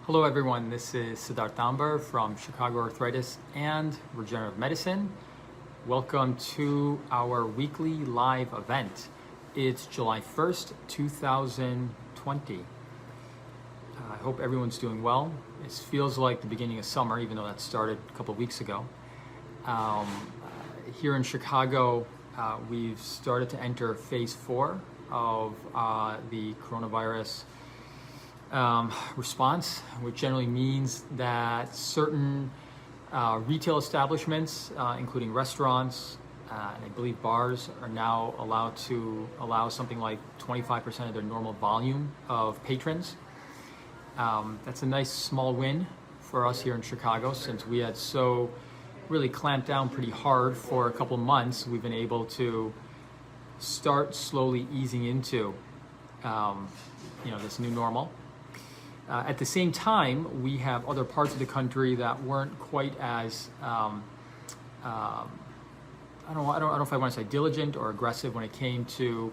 Hello everyone, this is Siddharth Tambar from Chicagoarthritis and Regenerative Medicine. Welcome to our weekly live event. It's July 1st, 2020. I hope everyone's doing well. It feels like the beginning of summer, even though that started a couple of weeks ago. Here in Chicago, we've started to enter phase 4 of the coronavirus response, which generally means that certain retail establishments, including restaurants, and I believe bars, are now allowed to allow something like 25% of their normal volume of patrons. That's a nice small win for us here in Chicago, since we had so really clamped down pretty hard for a couple months. We've been able to start slowly easing into this new normal. At the same time, we have other parts of the country that weren't quite as I don't know if I want to say diligent or aggressive when it came to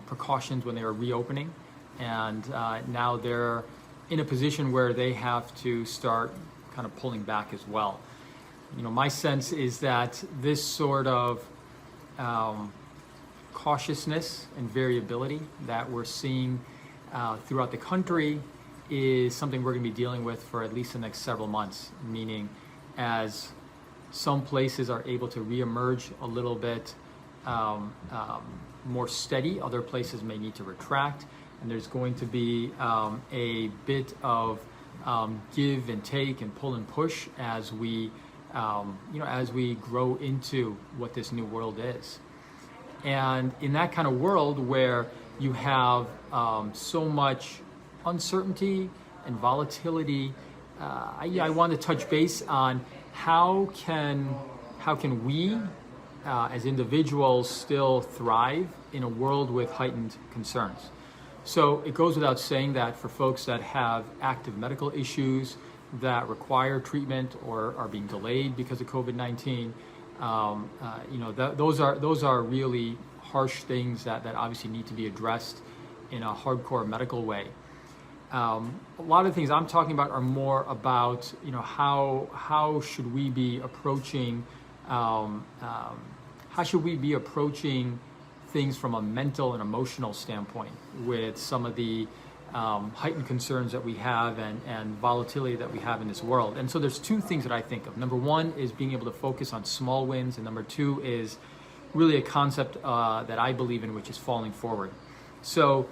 precautions when they were reopening, and now they're in a position where they have to start kind of pulling back as well. My sense is that this sort of cautiousness and variability that we're seeing throughout the country is something we're going to be dealing with for at least the next several months, meaning as some places are able to reemerge a little bit more steady, other places may need to retract, and there's going to be a bit of give and take and pull and push as we grow into what this new world is. And in that kind of world where you have so much uncertainty and volatility, I want to touch base on how can we as individuals still thrive in a world with heightened concerns. So it goes without saying that for folks that have active medical issues that require treatment or are being delayed because of COVID-19, those are really harsh things that obviously need to be addressed in a hardcore medical way. A lot of the things I'm talking about are more about how should we be approaching things from a mental and emotional standpoint with some of the heightened concerns that we have and volatility that we have in this world. And so there's two things that I think of. Number one is being able to focus on small wins, and number two is really a concept that I believe in, which is falling forward. So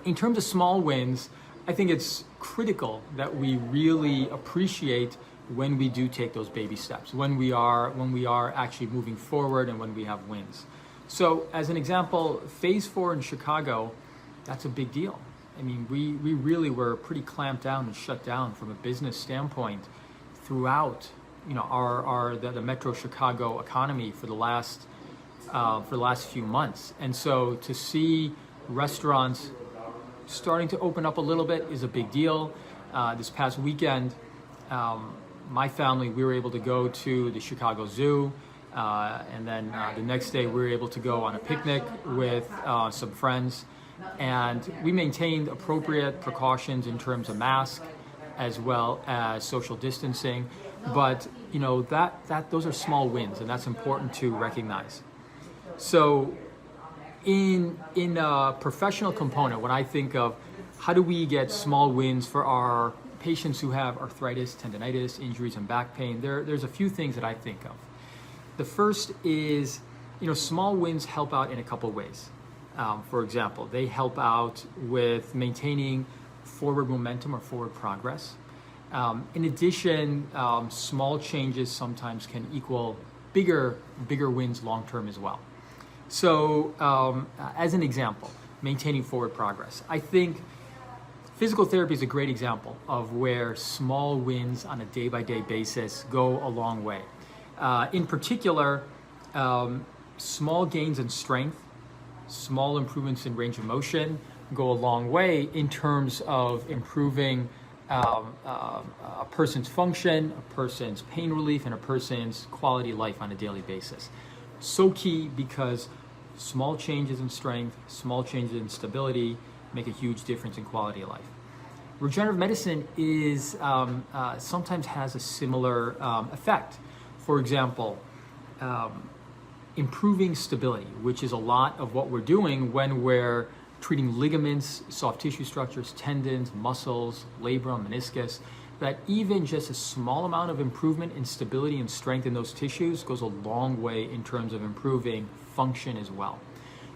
in terms of small wins, I think it's critical that we really appreciate when we do take those baby steps, when we are actually moving forward and when we have wins. So as an example, phase 4 in Chicago, that's a big deal. I mean, we really were pretty clamped down and shut down from a business standpoint throughout the Metro Chicago economy for the last few months. And so to see restaurants starting to open up a little bit is a big deal. This past weekend, my family, we were able to go to the Chicago Zoo, and then the next day we were able to go on a picnic with some friends, and we maintained appropriate precautions in terms of mask as well as social distancing. But those are small wins, and that's important to recognize. So in a professional component, when I think of how do we get small wins for our patients who have arthritis, tendinitis, injuries, and back pain, there's a few things that I think of. The first is, small wins help out in a couple ways. For example, they help out with maintaining forward momentum or forward progress. In addition, small changes sometimes can equal bigger wins long-term as well. So as an example, maintaining forward progress. I think physical therapy is a great example of where small wins on a day-by-day basis go a long way. In particular, small gains in strength, small improvements in range of motion go a long way in terms of improving a person's function, a person's pain relief, and a person's quality of life on a daily basis. So key, because small changes in strength, small changes in stability make a huge difference in quality of life. Regenerative medicine is sometimes has a similar effect. For example, improving stability, which is a lot of what we're doing when we're treating ligaments, soft tissue structures, tendons, muscles, labrum, meniscus, that even just a small amount of improvement in stability and strength in those tissues goes a long way in terms of improving function as well.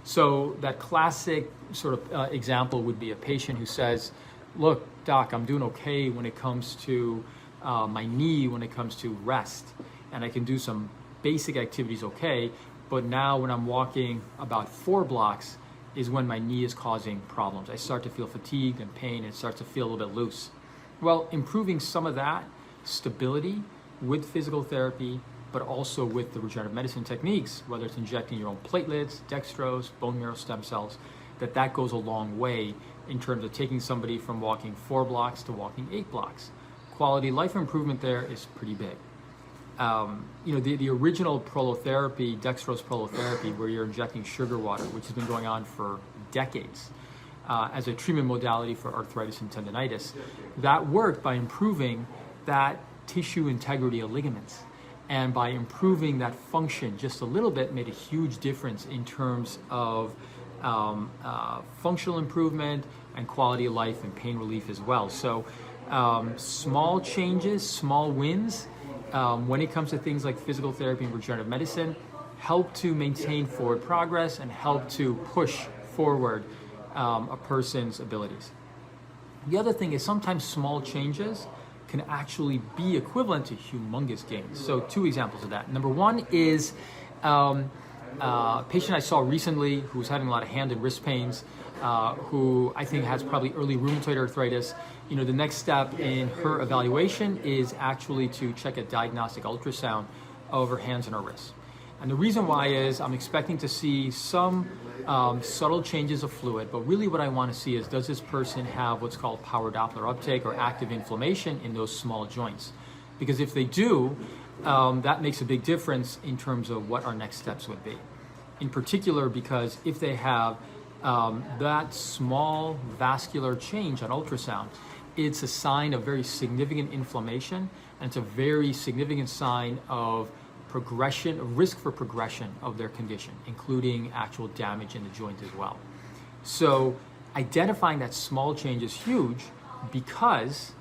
So that classic sort of example would be a patient who says, look, doc, I'm doing okay when it comes to my knee, when it comes to rest, and I can do some basic activities okay, but now when I'm walking about 4 blocks is when my knee is causing problems. I start to feel fatigued and pain, and it starts to feel a little bit loose. Well, improving some of that stability with physical therapy, but also with the regenerative medicine techniques, whether it's injecting your own platelets, dextrose, bone marrow stem cells, that goes a long way in terms of taking somebody from walking 4 blocks to walking 8 blocks. Quality life improvement there is pretty big. The original prolotherapy, dextrose prolotherapy, where you're injecting sugar water, which has been going on for decades as a treatment modality for arthritis and tendinitis, that worked by improving that tissue integrity of ligaments. And by improving that function just a little bit, made a huge difference in terms of functional improvement and quality of life and pain relief as well. So small changes, small wins, when it comes to things like physical therapy and regenerative medicine, help to maintain forward progress and help to push forward a person's abilities. The other thing is sometimes small changes can actually be equivalent to humongous gains. So 2 examples of that. Number one is a patient I saw recently who was having a lot of hand and wrist pains, who I think has probably early rheumatoid arthritis. The next step in her evaluation is actually to check a diagnostic ultrasound of her hands and her wrists. And the reason why is I'm expecting to see some subtle changes of fluid, but really what I want to see is, does this person have what's called power Doppler uptake or active inflammation in those small joints? Because if they do, that makes a big difference in terms of what our next steps would be. In particular, because if they have that small vascular change on ultrasound, it's a sign of very significant inflammation, and it's a very significant sign of progression, risk for progression of their condition, including actual damage in the joint as well. So identifying that small change is huge because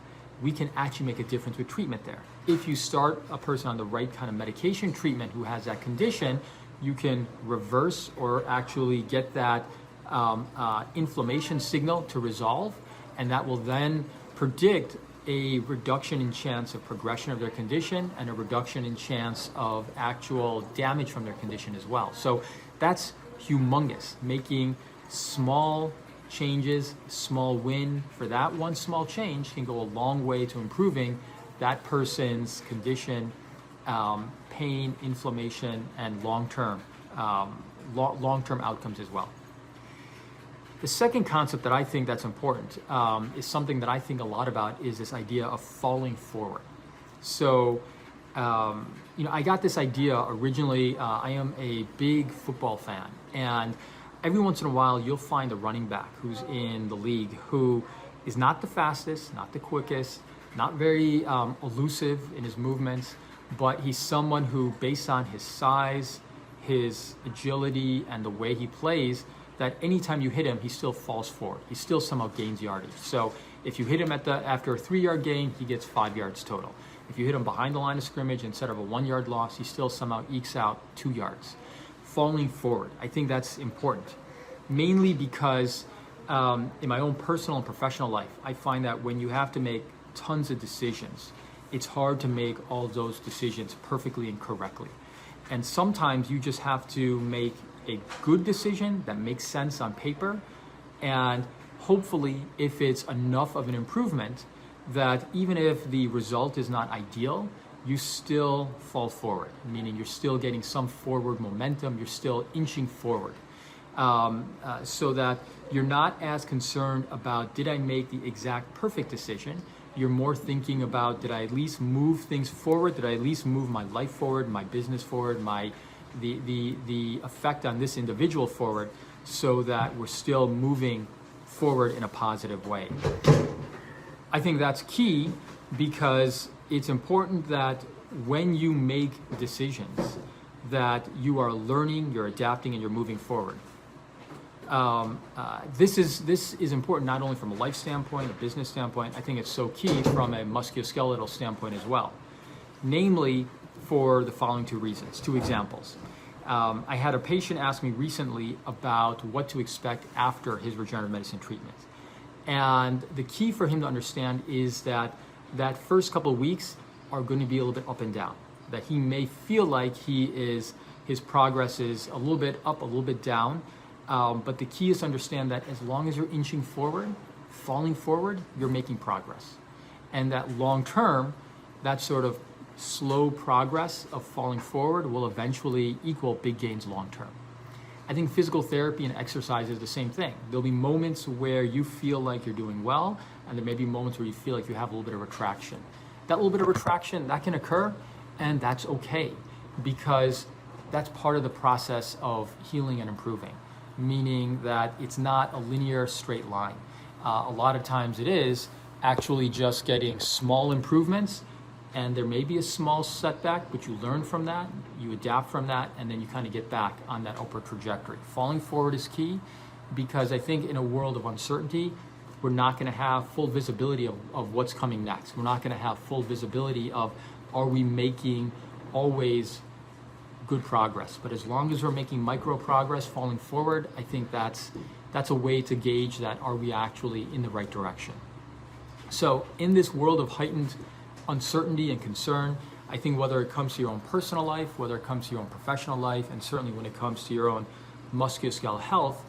we can actually make a difference with treatment there. If you start a person on the right kind of medication treatment who has that condition, you can reverse or actually get that inflammation signal to resolve, and that will then predict a reduction in chance of progression of their condition and a reduction in chance of actual damage from their condition as well. So that's humongous. Making small changes, small win for that one small change can go a long way to improving that person's condition, pain, inflammation, and long-term outcomes as well. The second concept that I think that's important is something that I think a lot about, is this idea of falling forward. So, I got this idea originally. I am a big football fan, and every once in a while you'll find a running back who's in the league who is not the fastest, not the quickest, not very elusive in his movements, but he's someone who, based on his size, his agility, and the way he plays, that anytime you hit him, he still falls forward. He still somehow gains yardage. So if you hit him after a 3-yard gain, he gets 5 yards total. If you hit him behind the line of scrimmage instead of a 1-yard loss, he still somehow ekes out 2 yards. Falling forward, I think that's important. Mainly because in my own personal and professional life, I find that when you have to make tons of decisions, it's hard to make all those decisions perfectly and correctly. And sometimes you just have to make a good decision that makes sense on paper, and hopefully if it's enough of an improvement that even if the result is not ideal, you still fall forward, meaning you're still getting some forward momentum, you're still inching forward, so that you're not as concerned about, did I make the exact perfect decision? You're more thinking about, did I at least move things forward? Did I at least move my life forward, my business forward, the effect on this individual forward, so that we're still moving forward in a positive way. I think that's key because it's important that when you make decisions that you are learning, you're adapting, and you're moving forward. This is important not only from a life standpoint, a business standpoint. I think it's so key from a musculoskeletal standpoint as well. Namely, for the following two reasons, two examples. I had a patient ask me recently about what to expect after his regenerative medicine treatment. And the key for him to understand is that that first couple of weeks are going to be a little bit up and down. That he may feel like his progress is a little bit up, a little bit down. But the key is to understand that as long as you're inching forward, falling forward, you're making progress. And that long term, that sort of slow progress of falling forward will eventually equal big gains long term. I think physical therapy and exercise is the same thing. There'll be moments where you feel like you're doing well, and there may be moments where you feel like you have a little bit of retraction. That little bit of retraction, that can occur, and that's okay, because that's part of the process of healing and improving, meaning that it's not a linear straight line. A lot of times it is actually just getting small improvements, and there may be a small setback, but you learn from that, you adapt from that, and then you kind of get back on that upward trajectory. Falling forward is key, because I think in a world of uncertainty, we're not going to have full visibility of what's coming next. We're not going to have full visibility of, are we making always good progress? But as long as we're making micro progress, falling forward, I think that's a way to gauge that, are we actually in the right direction? So in this world of heightened uncertainty and concern, I think whether it comes to your own personal life, whether it comes to your own professional life, and certainly when it comes to your own musculoskeletal health,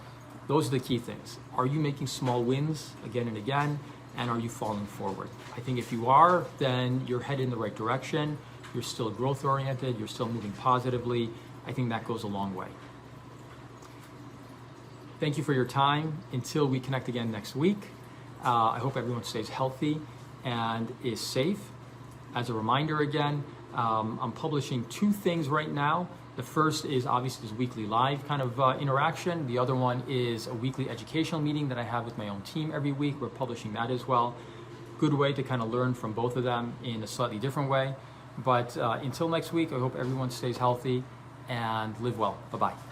those are the key things. Are you making small wins again and again? And are you falling forward? I think if you are, then you're headed in the right direction. You're still growth oriented. You're still moving positively. I think that goes a long way. Thank you for your time. Until we connect again next week, I hope everyone stays healthy and is safe. As a reminder again, I'm publishing two things right now. The first is obviously this weekly live kind of interaction. The other one is a weekly educational meeting that I have with my own team every week. We're publishing that as well. Good way to kind of learn from both of them in a slightly different way. But until next week, I hope everyone stays healthy and live well. Bye-bye.